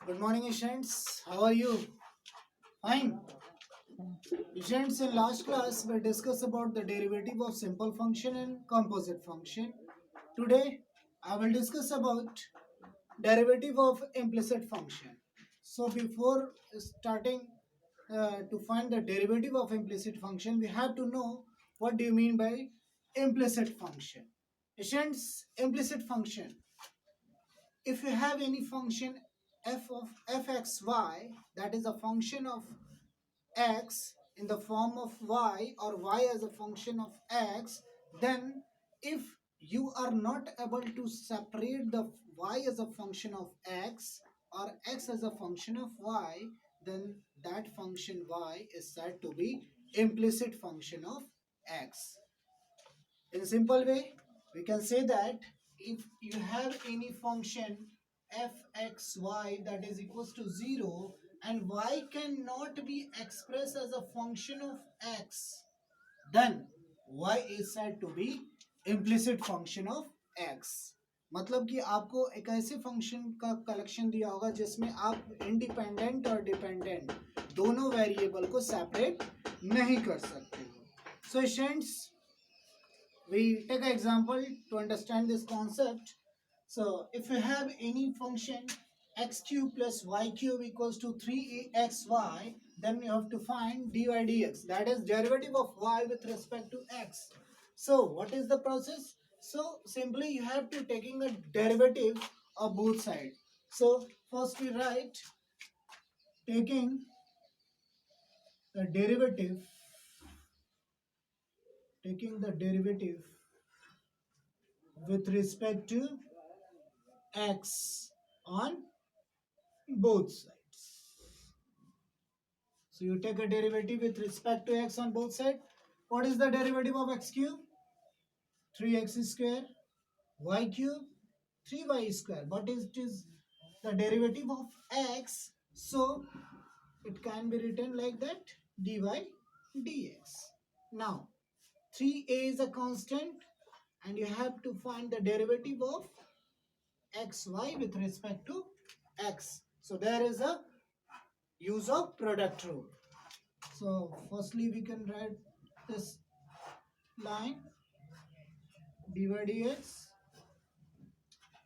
Good morning, students. How are you? Fine. Students, in last class we discussed about the derivative of simple function and composite function. Today I will discuss about derivative of implicit function. So before starting to find the derivative of implicit function, we have to know what do you mean by implicit function. Students, implicit function. If you have any function f of fxy, that is a function of x in the form of y or y as a function of x, then if you are not able to separate the y as a function of x or x as a function of y, then that function y is said to be implicit function of x. In a simple way, we can say that if you have any function fxy that is equals to 0 and y cannot be expressed as a function of x, then y is said to be implicit function of x. मतलब कि आपको एक ऐसे function का collection दिया होगा जिसमें आप इंडिपेंडेंट और डिपेंडेंट दोनों वेरिएबल को सेपरेट नहीं कर सकते हो. So students, we take an example to understand this concept. So if you have any function x cube plus y cube equals to 3xy, then you have to find dy dx, that is derivative of y with respect to x. So what is the process? So simply you have to taking a derivative of both sides. So first we write taking the derivative, with respect to x on both sides. So you take a derivative with respect to x on both sides. What is the derivative of x cube? 3x square. Y cube? 3y square. But it is the derivative of x. So it can be written like that, dy dx. Now 3a is a constant and you have to find the derivative of xy with respect to x. So there is a use of product rule. So firstly we can write this line dy dx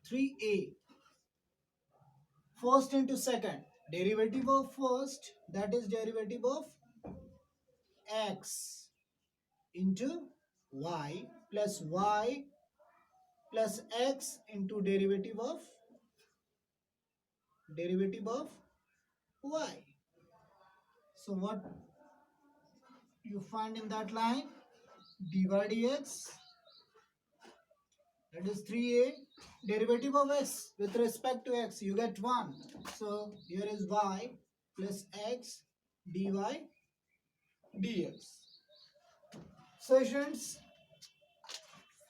3a, first into second, derivative of first, that is derivative of x into y plus x into derivative of y. So what you find in that line, dy dx, that is 3a, derivative of x with respect to x, you get 1. So here is y plus x dy dx. So students,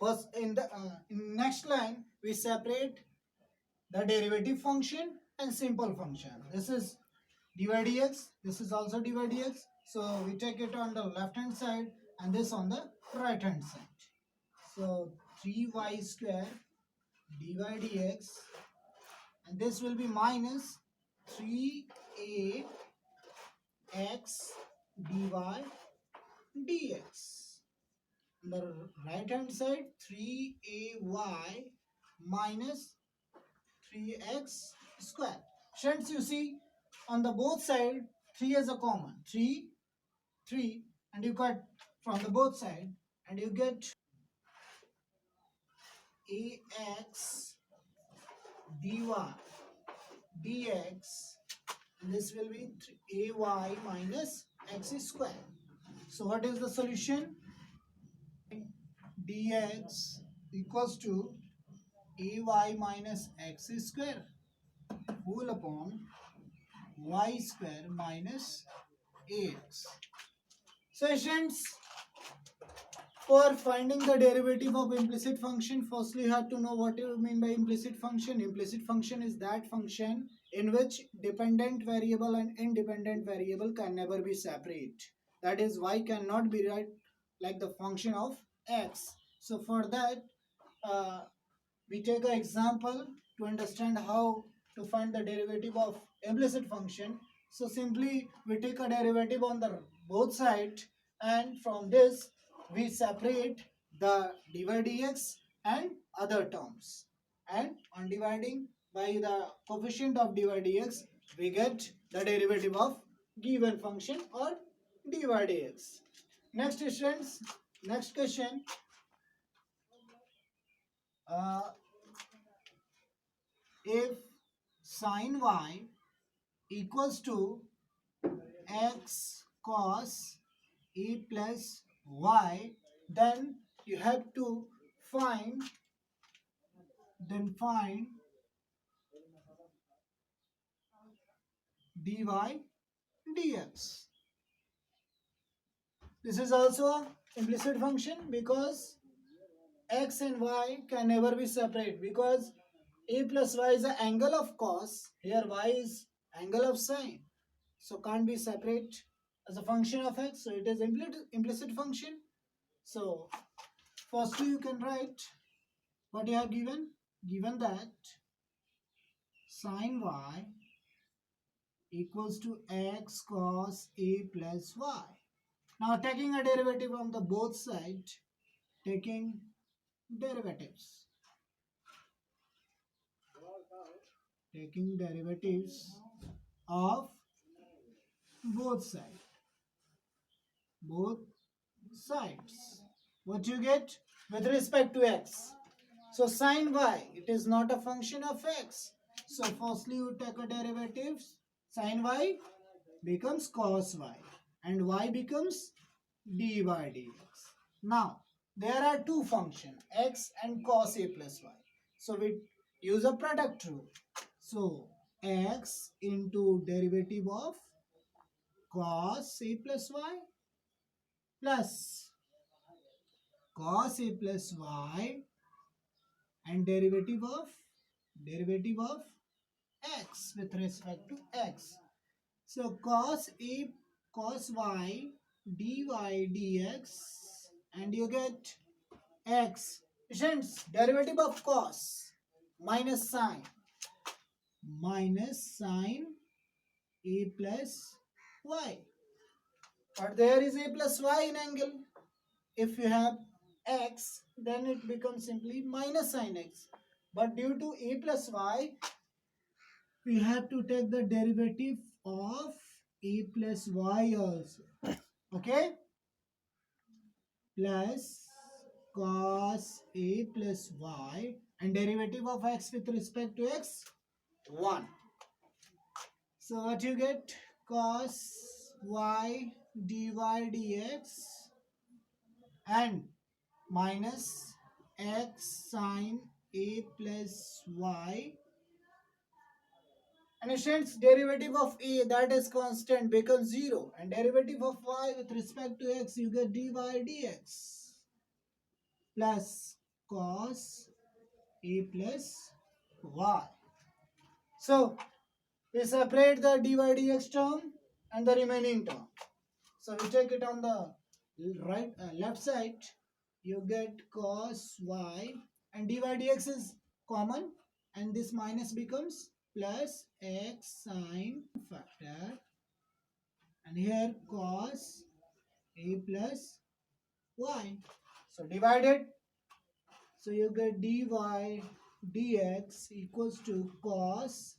first in next line we separate the derivative function and simple function. This is dy dx, this is also dy dx. So we take it on the left hand side and this on the right hand side. So 3y square dy dx, and this will be minus 3a x dy dx. On the right hand side, 3ay minus 3x square. Friends, you see on the both side 3 is a common, 3, and you cut from the both side and you get ax dy dx, and this will be ay minus x square. So what is the solution? Dx equals to ay minus x square whole upon y square minus ax. So students, for finding the derivative of implicit function, firstly you have to know what you mean by implicit function. Implicit function is that function in which dependent variable and independent variable can never be separate. That is, y cannot be written like the function of x. So for that, we take an example to understand how to find the derivative of implicit function. So simply we take a derivative on the both sides, and from this we separate the dy dx and other terms. And on dividing by the coefficient of dy dx, we get the derivative of given function or dy dx. Next students, next question. Uh, if sin y equals to x cos e plus y, then you have to find find dy dx. This is also a implicit function because x and y can never be separate, because a plus y is the angle of cos, here y is angle of sine, so can't be separate as a function of x, so it is implicit function. So firstly you can write what you have given that sin y equals to x cos a plus y. Now taking a derivative on the both sides, taking derivatives of both sides, what you get with respect to x. So sin y, it is not a function of x, so firstly you take a derivative, sin y becomes cos y and y becomes dy dx. Now there are two functions, x and cos a plus y, so we use a product rule. So x into derivative of cos a plus y plus cos a plus y and derivative of x with respect to x. So cos y dy dx, and you get x. Hence derivative of cos minus sine a plus y. But there is a plus y in angle. If you have x, then it becomes simply minus sine x. But due to a plus y, we have to take the derivative of a plus y also. Okay? Plus cos a plus y and derivative of x with respect to x, 1. So what you get? Cos y dy dx and minus x sine a plus y, and hence derivative of a, that is constant, becomes 0, and derivative of y with respect to x, you get dy dx plus cos a plus y. So we separate the dy dx term and the remaining term. So we take it on the left side, you get cos y and dy dx is common, and this minus becomes plus x sine factor, and here cos a plus y. So divided, so you get dy dx equals to cos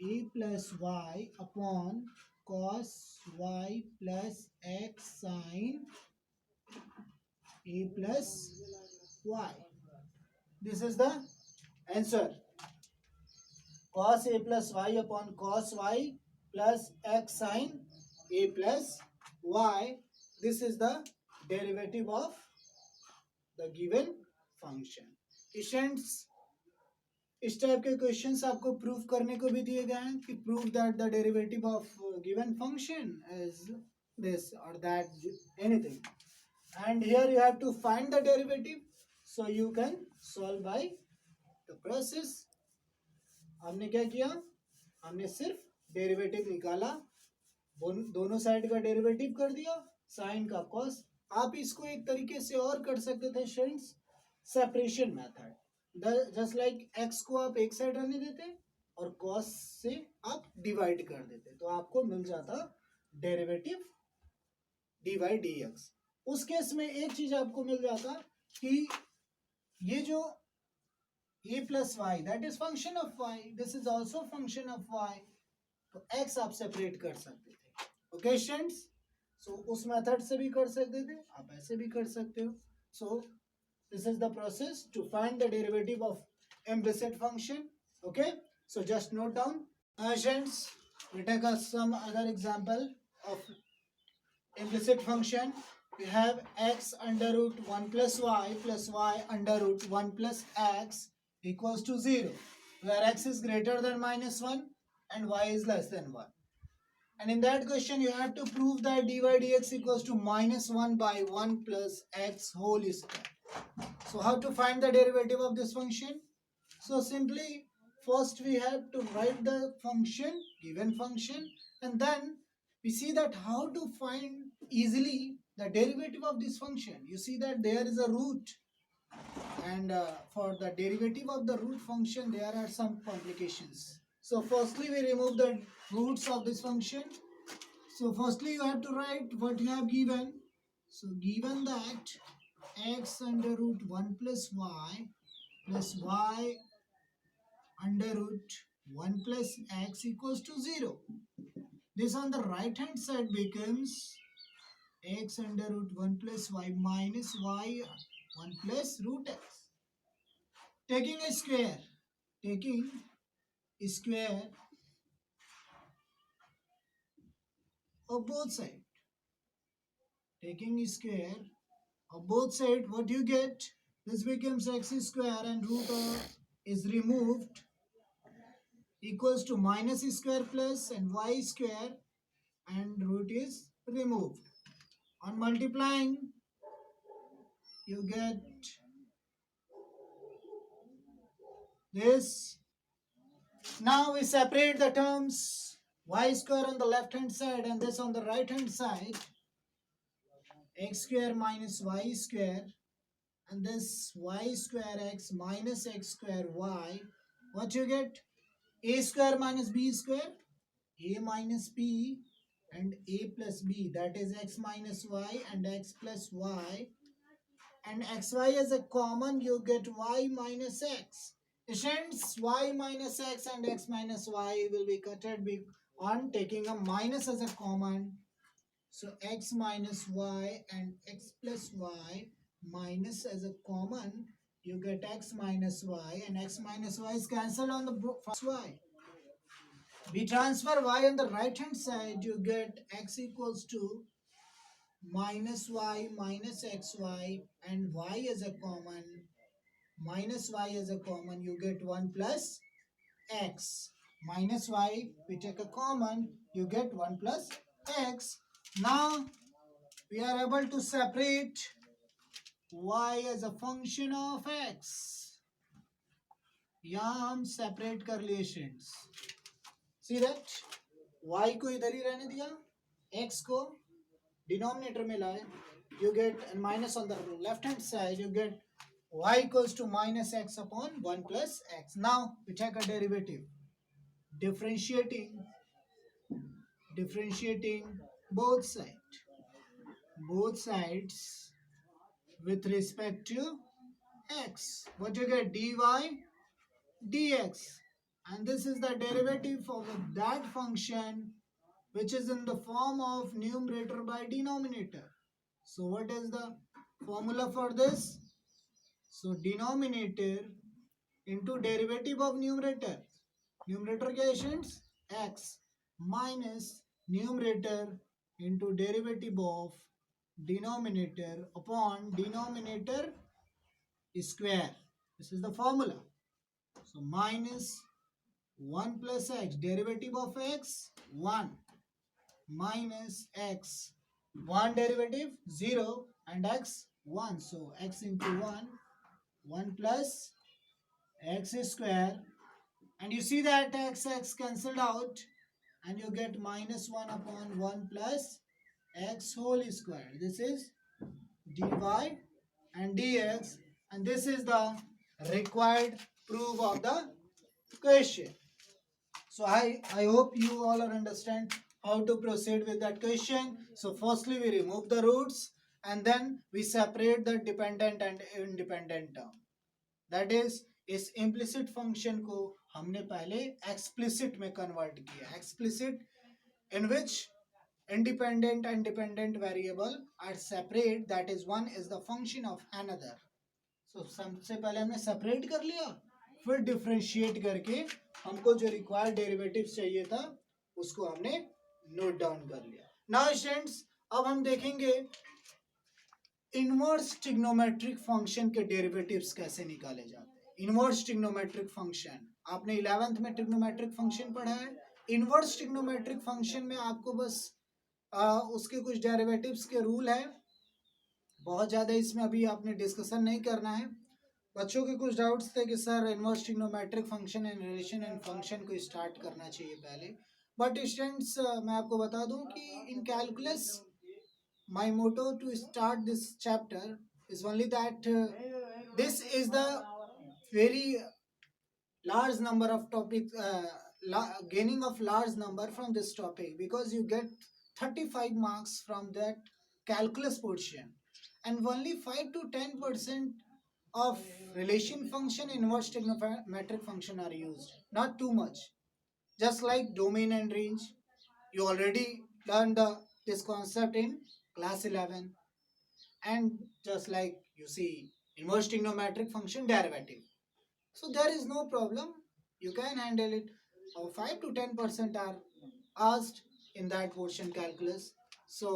a plus y upon cos y plus x sine a plus y. This is the answer. Cos a plus y upon cos y plus x sine a plus y. This is the derivative of the given function. Students, इस type के questions आपको prove करने को भी दिए गए हैं कि prove that the derivative of given function is this और that anything, and here you have to find the derivative, so you can solve by the process. हमने क्या किया, हमने सिर्फ डेरिवेटिव निकाला, दोनों साइड का डेरिवेटिव कर दिया, साइन का कॉस. आप इसको एक तरीके से और कर सकते थे friends, separation method. Just like x को आप एक साइड रहने देते और कॉस से आप डिवाइड कर देते तो आपको मिल जाता डेरिवेटिव dy dx। उस केस में एक चीज आपको मिल जाता कि ये जो a plus y that is function of y, this is also function of y, तो x आप सेपरेट कर सकते थे। ओके स्टूडेंट्स, सो उस मेथड से भी कर सकते थे, आप ऐसे भी कर सकते हो। सो this is the process to find the derivative of implicit function. Okay, so just note down. Students, we take some other example of implicit function. We have x under root 1 plus y under root 1 plus x equals to 0, where x is greater than minus 1 and y is less than 1. And in that question, you have to prove that dy dx equals to minus 1 by 1 plus x whole square. So how to find the derivative of this function? So simply, first we have to write the function, given function, and then we see that how to find easily the derivative of this function. You see that there is a root, and for the derivative of the root function, there are some complications. So firstly, we remove the roots of this function. So firstly, you have to write what you have given. So given that x under root 1 plus y under root 1 plus x equals to 0. This on the right hand side becomes x under root 1 plus y minus y 1 plus root x. Taking a square of both sides. Taking square of both sides, what you get? This becomes x square and root is removed equals to minus square plus and y square and root is removed. On multiplying, you get this. Now we separate the terms, y square on the left hand side and this on the right hand side, x square minus y square, and this y square x minus x square y. What you get? A square minus b square, a minus b and a plus b, that is x minus y and x plus y, and xy as a common, you get y minus x. Hence y minus x and x minus y will be cutted on taking a minus as a common. So x minus y and x plus y minus as a common, you get x minus y, and x minus y is cancelled on the first y. We transfer y on the right hand side, you get x equals to minus y minus xy and y as a common, minus y as a common, you get 1 plus x. Minus y, we take a common, you get 1 plus x. Now, we are able to separate y as a function of x. यहाँ हम separate कर लिए students. See that? y को इधर ही रहने दिया, x को denominator में लाए, you get, and minus on the left hand side, you get y equals to minus x upon 1 plus x. Now we take a derivative, differentiating both sides with respect to x. What you get? Dy dx, and this is the derivative of that function which is in the form of numerator by denominator. So what is the formula for this? So denominator into derivative of numerator. Numerator क्या है students? X minus numerator into derivative of denominator upon denominator square. This is the formula. So minus 1 plus x, derivative of x 1, minus x 1 derivative 0 and x 1. So x into 1 plus x square, and you see that x cancelled out and you get minus 1 upon 1 plus x whole square. This is dy and dx, and this is the required proof of the question. So I hope you all are understand how to proceed with that question. So firstly we remove the roots and then we separate the dependent and independent term. That is इस implicit function को हमने पहले explicit में convert किया. Explicit in which independent and dependent variable are separate, that is one is the function of another. So सबसे पहले हमने separate कर लिया, फिर differentiate करके हमको जो required derivatives चाहिए था उसको हमने note down कर लिया. Now students, अब हम देखेंगे इनवर्स ट्रिग्नोमेट्रिक फंक्शन के डेरिवेटिव्स कैसे निकाले जाते हैं. इनवर्स ट्रिग्नोमेट्रिक फंक्शन आपने 11th में ट्रिग्नोमेट्रिक फंक्शन पढ़ा है. इनवर्स ट्रिग्नोमेट्रिक फंक्शन में आपको बस उसके कुछ डेरिवेटिव्स के रूल है, बहुत ज़्यादा इसमें अभी आपने डिस्कशन नहीं करना है. बच्चों के कुछ डाउट्स थे कि sir inverse trigonometric function and relation and function को स्टार्ट करना चाहिए पहले. बट स्टूडेंट्स मैं आपको बता दूं कि इन calculus my motto to start this chapter is only that this is the very large number of topics, gaining of large number from this topic, because you get 35 marks from that calculus portion and only 5 to 10% of relation function inverse trigonometric function are used, not too much. Just like domain and range, you already learned this concept in class 11. And just like you see inverse trigonometric function derivative, so there is no problem, you can handle it. 5 to 10% are asked in that portion calculus. So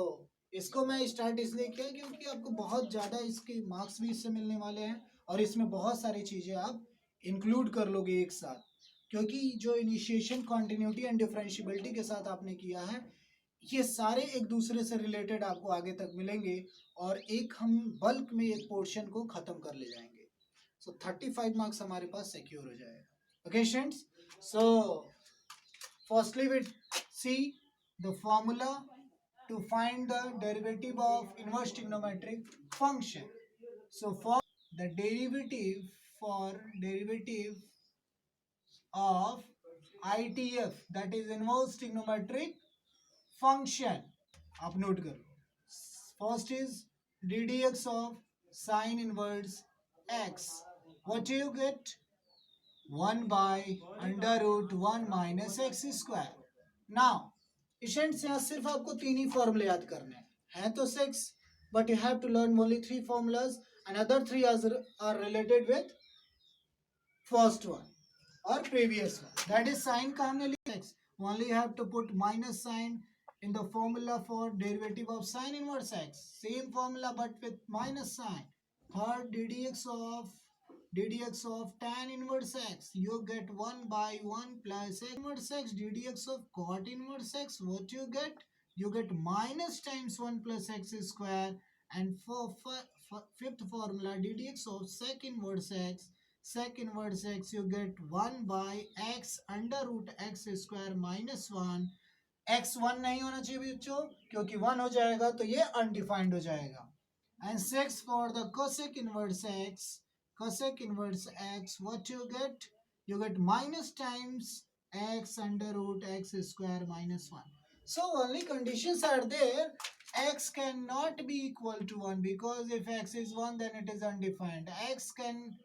इसको मैं start इसलिए किया क्योंकि आपको बहुत ज़्यादा इसके marks भी इससे मिलने वाले हैं और इसमें बहुत सारी चीज़ें आप इंक्लूड कर लोगे एक साथ, क्योंकि जो इनिशिएशन कॉन्टिन्यूटी एंड डिफरेंशियबिलिटी के साथ आपने किया है ये सारे एक दूसरे से रिलेटेड आपको आगे तक मिलेंगे और एक हम बल्क में एक पोर्शन को खत्म कर ले जाएंगे. सो 35 मार्क्स हमारे पास सिक्योर हो जाएगा. Okay students, so firstly we see the formula to find the derivative of inverse trigonometric function. So for the derivative of ITF, that is inverse trigonometric function, आप नोट करो. First is ddx of sine inverse x. What do you get? 1 by under root 1 minus x square. Now students यहाँ सिर्फ आपको तीन ही फॉर्मूले याद करने हैं तो 6, but you have to learn only 3 formulas and other 3 are related with first one or previous one. That is sine का हमने लिखा 6, only you have to put minus sign in the formula for derivative of sine inverse x. Same formula but with minus sign. Third, ddx of tan inverse x, you get 1 by 1 plus x inverse x. ddx of cot inverse x, what you get minus times 1 plus x square. And for fifth formula, ddx of sec inverse x, you get 1 by x under root x square minus 1. x 1 नहीं होना चाहिए बच्चों, क्योंकि 1 हो जाएगा तो ये undefined हो जाएगा. And 6 for the cosec inverse x, what you get? You get minus times x under root x square minus 1. So only conditions are there. X cannot be equal to 1 because if x is 1 then it is undefined. X can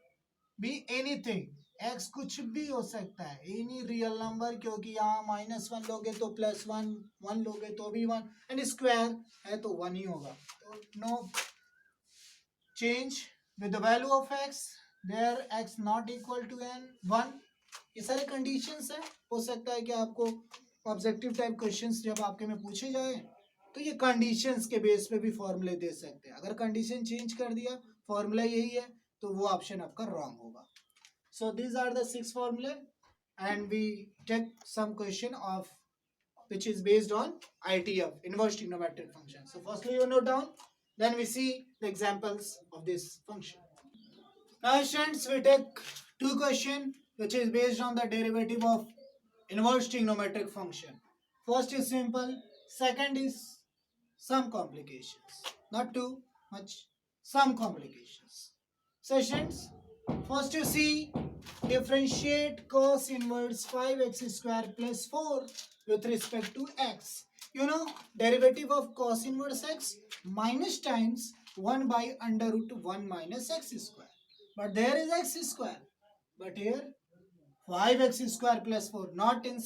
be anything. x कुछ भी हो सकता है, any real number, क्योंकि यहाँ -1 लोगे तो +1, 1 लोगे तो भी 1, एंड स्क्वायर है तो 1 ही होगा. तो no change with the value of x, there x not equal to 1. ये सारे कंडीशंस हैं. हो सकता है कि आपको ऑब्जेक्टिव टाइप क्वेश्चंस जब आपके में पूछे जाए तो ये कंडीशंस के बेस पे भी फॉर्मूले दे सकते हैं. अगर कंडीशन चेंज कर दिया, फॉर्मूला यही है, तो वो ऑप्शन आपका रॉन्ग होगा. So these are the 6 formulae and we take some question of which is based on ITF, inverse trigonometric function. So firstly you note down, then we see the examples of this function. Now students, we take 2 question which is based on the derivative of inverse trigonometric function. First is simple, second is some complications, not too much, some complications. So students, First you see, differentiate cos inverse 5x square plus 4 with respect to x. You know, derivative of cos inverse x minus times 1 by under root 1 minus x square. But there is x square. But here 5x square plus 4, not in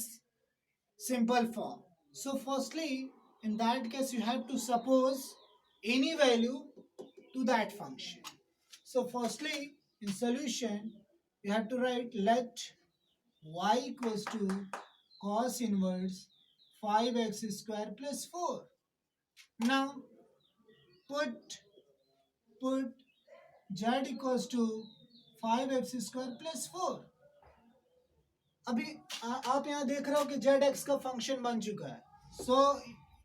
simple form. So firstly, in that case you have to suppose any value to that function. So firstly, in solution, you have to write let y equals to cos inverse 5x square plus 4. Now put put z equals to 5x square plus 4. अभी आप यहाँ देख रहे हो कि Z x का function बन चुका है. So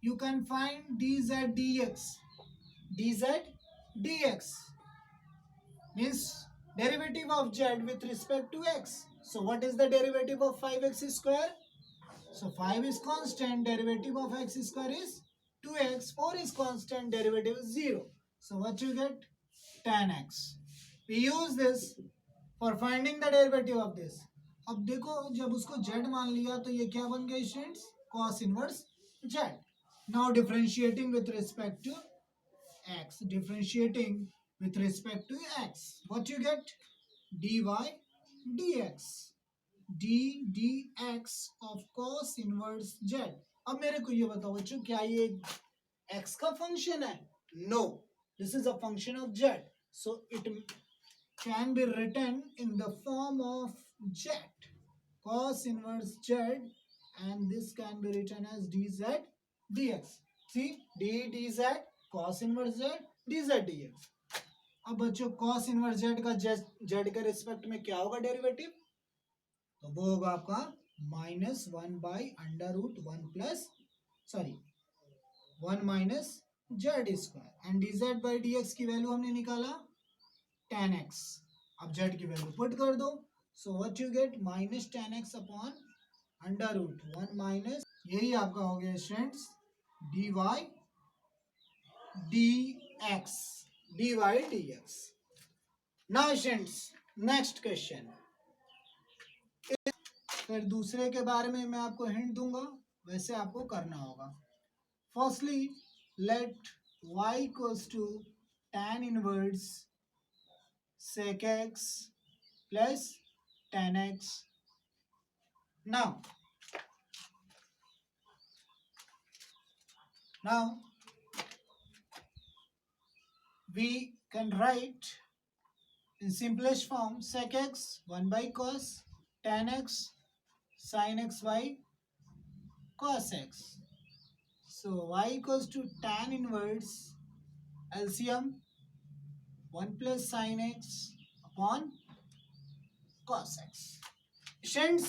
you can find D Z D x. D Z D x means derivative of z with respect to x. So what is the derivative of 5x square? So 5 is constant, derivative of x square is 2x, 4 is constant, derivative is 0. So what you get? Tan x. We use this for finding the derivative of this. अब देखो जब उसको z मान लिया तो ये क्या बन गया students? Cos inverse z. Now differentiating with respect to x, differentiating with respect to x, what you get? dy dx, d dx of cos inverse z. अब मेरे को ये बताओ बच्चों, क्या ये x का फंक्शन है? No, this is a function of z, so it can be written in the form of z, cos inverse z, and this can be written as dz dx. See, d dz cos inverse z dz dx. अब बच्चों cos inverse z का z के respect में क्या होगा derivative? तो वो होगा आपका minus 1 by under root 1 plus sorry 1 minus z square, and dz बाई dx की वैल्यू हमने निकाला tan x. अब z की वैल्यू पुट कर दो. So what you get? Minus tan x upon under root 1 minus, यही आपका हो गया students dy dx, dy dx. Now students, next question. फिर दूसरे के बारे में मैं आपको हिंट दूंगा, वैसे आपको करना होगा. Firstly let y equals to tan inverse sec x plus tan x. Now we can write in simplest form sec x 1 by cos tan x sin x by cos x. So y equals to tan inverse LCM 1 plus sin x upon cos x. Students,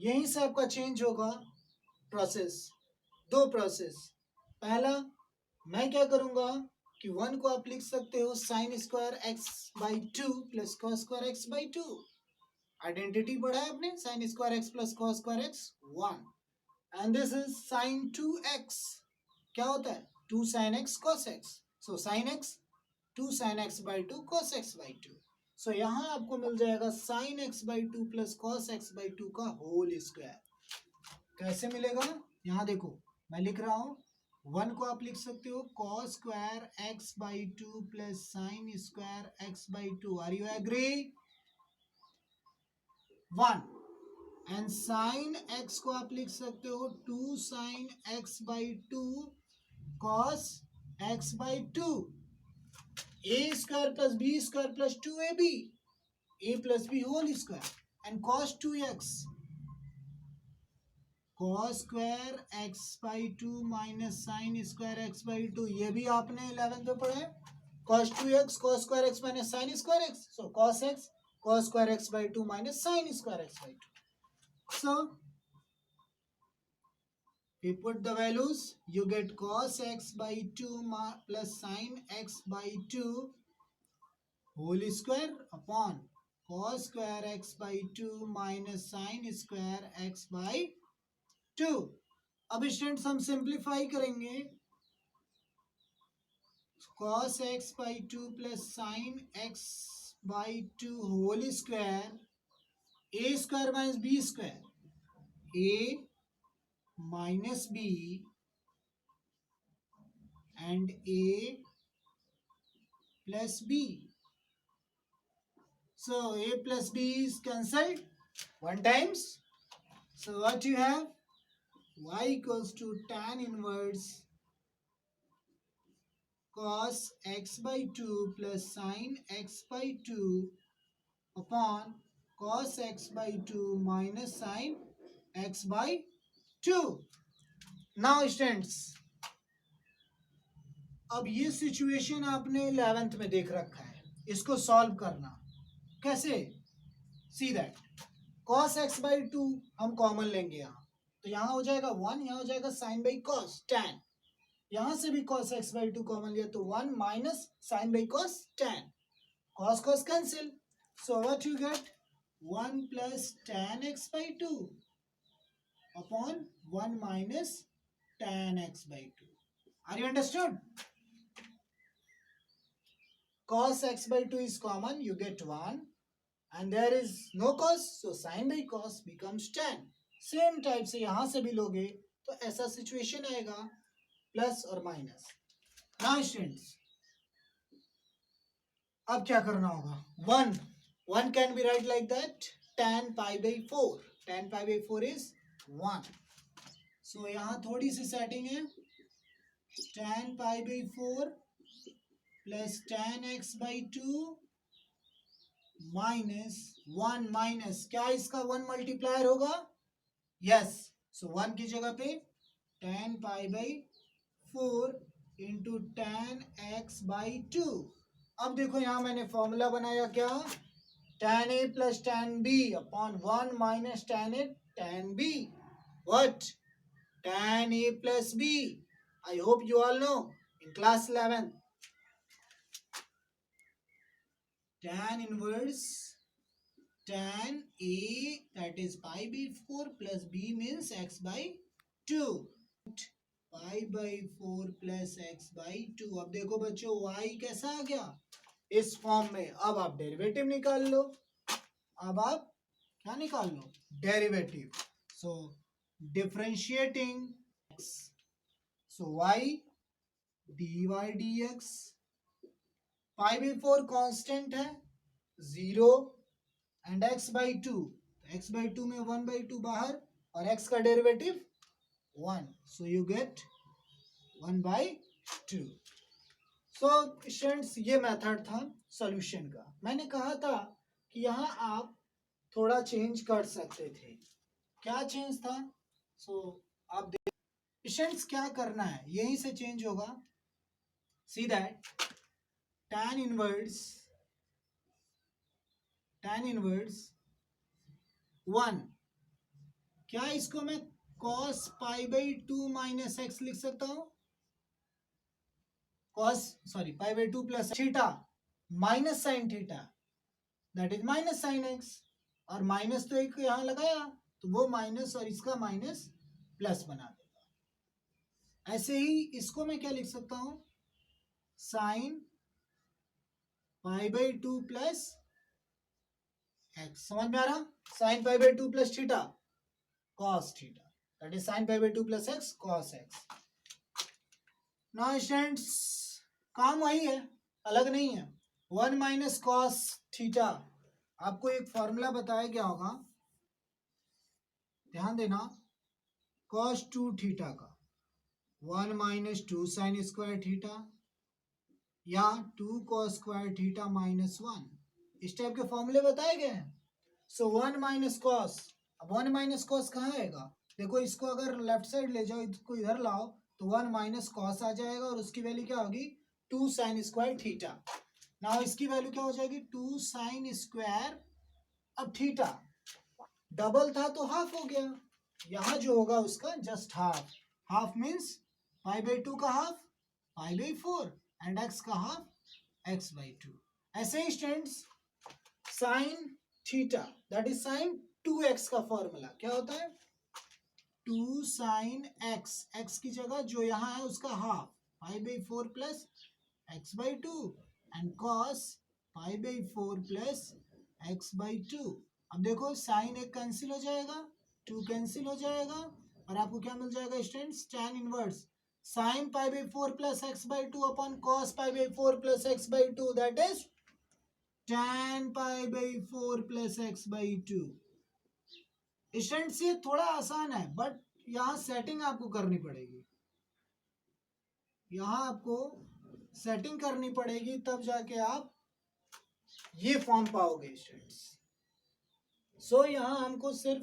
यहीं से आपका change होगा process. दो process. पहला, मैं क्या करूंगा कि 1 को आप लिख सकते हो sign square x by 2 plus cos square x by 2. Identity पढ़ा है आपने, sign square x plus cos square x 1, and this is sine 2x. क्या होता है? 2 sine x cos x. So sine x 2 sine x by 2 cos x by 2. सो यहाँ आपको मिल जाएगा sign x by 2 plus cos x by 2 का whole square. कैसे मिलेगा? यहाँ देखो मैं लिख रहा हूँ, 1 को आप लिख सकते हो cos square x by 2 plus sine square x by 2. Are you agree? 1. And sine x को आप लिख सकते हो 2 sine x by 2 cos x by 2. A square plus b square plus 2ab, a plus b whole square, and cos 2x cos square x by 2 minus sine square x by 2. ये भी आपने 11th में पढ़ा है. Cos 2x cos square x minus sine square x. So cos x cos square x by 2 minus sin square x by 2. So we put the values, you get cos x by 2 plus sin x by 2 whole square upon cos square x by 2 minus sin square x by 2. अब students हम simplify करेंगे. cos x by 2 plus sin x by 2 whole square, a square minus b square, a minus b and a plus b. So a plus b is cancelled one times. So what you have? Y equals to tan inverse cos x by 2 plus sin x by 2 upon cos x by 2 minus sin x by 2. Now students, अब ये situation आपने 11th में देख रखा है, इसको solve करना कैसे? See that cos x by 2 हम कॉमन लेंगे यहाँ, तो यहाँ हो जाएगा 1, यहाँ हो जाएगा sin by cos tan, यहाँ से भी cos x by 2 कॉमन लिया तो 1 minus sin by cos tan, cos cos cancel, so what you get? 1 plus tan x by 2 upon 1 minus tan x by 2. Are you understood? Cos x by 2 is common, you get 1, and there is no cos, so sin by cos becomes tan. Same type से यहां से भी लोगे तो ऐसा situation आएगा, plus और minus. Now students, अब क्या करना होगा? 1 can be right like that, tan pi by 4, tan pi by 4 is 1. सो यहाँ थोड़ी सी सेटिंग है, tan pi by 4 plus tan x by 2 minus 1 minus क्या इसका 1 मल्टीप्लायर होगा? यस, सो 1 की जगह पे tan pi by 4 into tan x by 2. अब देखो यहाँ मैंने फॉर्मूला बनाया क्या? tan a plus tan b upon 1 minus tan a tan b. What? Tan a plus b. I hope you all know in class 11. Tan inverse tan a, that is pi by 4 plus b means x by 2. pi by 4 plus x by 2. अब देखो बच्चों y कैसा आ गया इस form में. अब आप derivative निकाल लो. अब आप क्या निकाल लो? Derivative. So differentiating x, so y dy dx, pi by 4 constant है 0 and x by 2, x by 2 में 1 by 2 बाहर और x का derivative 1, so you get 1 by 2. so students, ये मेथड था सॉल्यूशन का. मैंने कहा था कि यहाँ आप थोड़ा चेंज कर सकते थे. क्या चेंज था? आप स्टूडेंट्स क्या करना है, यहीं से चेंज होगा. सी दैट tan inverse 1, क्या इसको मैं cos pi by 2 minus x लिख सकता हूं? pi by 2 plus theta minus sine theta, that is minus sine x, और माइनस तो एक यहां लगाया तो वो माइनस और इसका माइनस प्लस बना देगा. ऐसे ही इसको मैं क्या लिख सकता हूं? Sine pi by 2 plus x. समझ में आ रहा? Sine pi by 2 plus theta cos theta, that is sine pi by 2 plus x cos x. Now students, काम वही है, अलग नहीं है. 1 माइनस cos थीटा, आपको एक फॉर्मूला बताया गया होगा, ध्यान देना, cos 2 थीटा का 1 माइनस 2 साइन स्क्वायर थीटा या 2 cos स्क्वायर थीटा माइनस 1, इस टाइप के फॉर्मूले बताए गए हैं. सो 1 माइनस कॉस, अब 1 माइनस कॉस कहाँ आएगा? देखो इसको अगर लेफ्ट साइड ले जाओ, इसको इधर लाओ तो 1 माइनस कॉस आ जाएगा और उसकी वैल्यू क्या होगी? 2 साइन स्क्वायर थीटा. ना इसकी वैल्यू क्या हो जाएगी? 2 साइन स्क्वायर. अब थीटा डबल था तो हाफ हो गया, यहाँ जो होगा उसका just half. Half means pi by 2 का half pi by 4 and x का हाफ एक्स बाई 2. ऐसे ही students, sine theta that is sine 2x का फॉर्मूला क्या होता है? 2 साइन x, x की जगह जो यहाँ है उसका half pi by 4 plus x by 2 and cos pi by 4 plus x by 2। अब देखो साइन एक कैंसिल हो जाएगा, 2 कैंसिल हो जाएगा और आपको क्या मिल जाएगा students, tan inverse sine pi by 4 plus x by 2 upon cos pi by 4 plus x by 2, that is tan pi by 4 plus x by 2। Students ये थोड़ा आसान है बट यहाँ सेटिंग आपको करनी पड़ेगी, यहाँ आपको सेटिंग करनी पड़ेगी तब जाके आप ये फॉर्म पाओगे स्टूडेंट्स। सो यहाँ हमको सिर्फ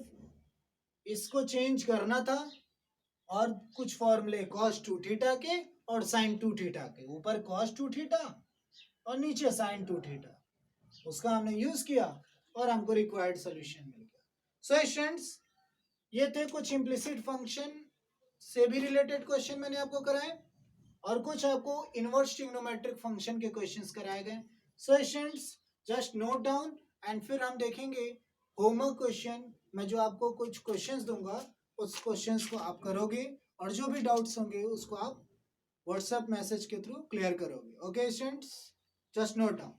इसको चेंज करना था और कुछ फॉर्मूले cos 2 थीटा के और sin 2 थीटा के, ऊपर cos 2 थीटा और नीचे sin 2 थीटा, उसका हमने यूज किया और हमको रिक्वायर्ड सोल्यूशन मिल गया। सो स्टूडेंट्स ये थे कुछ इम्प्लिसिट फंक्शन से भी रिलेटेड क्वेश्चन मैंने आपको कराए और कुछ आपको इनवर्स ट्रिग्नोमेट्रिक फंक्शन के क्वेश्चंस कराए गए। So students just note down and फिर हम देखेंगे होमवर्क क्वेश्चन। मैं जो आपको कुछ क्वेश्चंस दूंगा उस क्वेश्चंस को आप करोगे और जो भी डाउट्स होंगे उसको आप व्हाट्सएप मैसेज के थ्रू क्लियर करोगे। Okay students, just note down.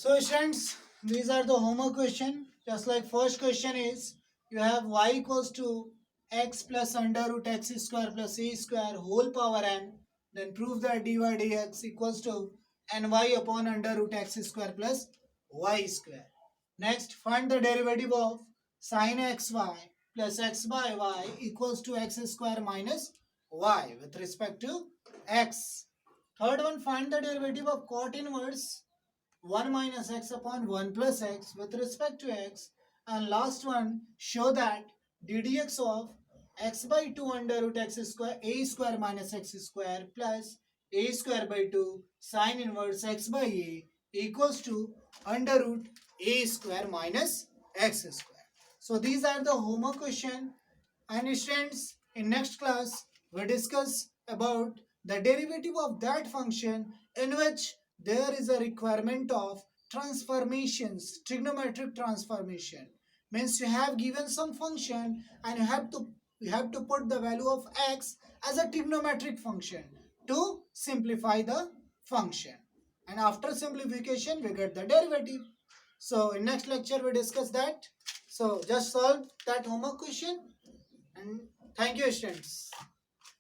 So students, these are the homework question. Just like first question is, you have y equals to x plus under root x square plus a square whole power n. Then prove that dy dx equals to ny upon under root x square plus y square. Next, find the derivative of sin xy plus x by y equals to x square minus y with respect to x. Third one, find the derivative of cot inverse 1 minus x upon 1 plus x with respect to x. And last one, show that ddx of x by 2 under root x square a square minus x square plus a square by 2 sin inverse x by a equals to under root a square minus x square. So these are the homework question. And students, in next class we discuss about the derivative of that function in which there is a requirement of transformations, trigonometric transformation. Means you have given some function and you have to put the value of x as a trigonometric function to simplify the function, and after simplification we get the derivative. So in next lecture we discuss that. So just solve that homework question and thank you students.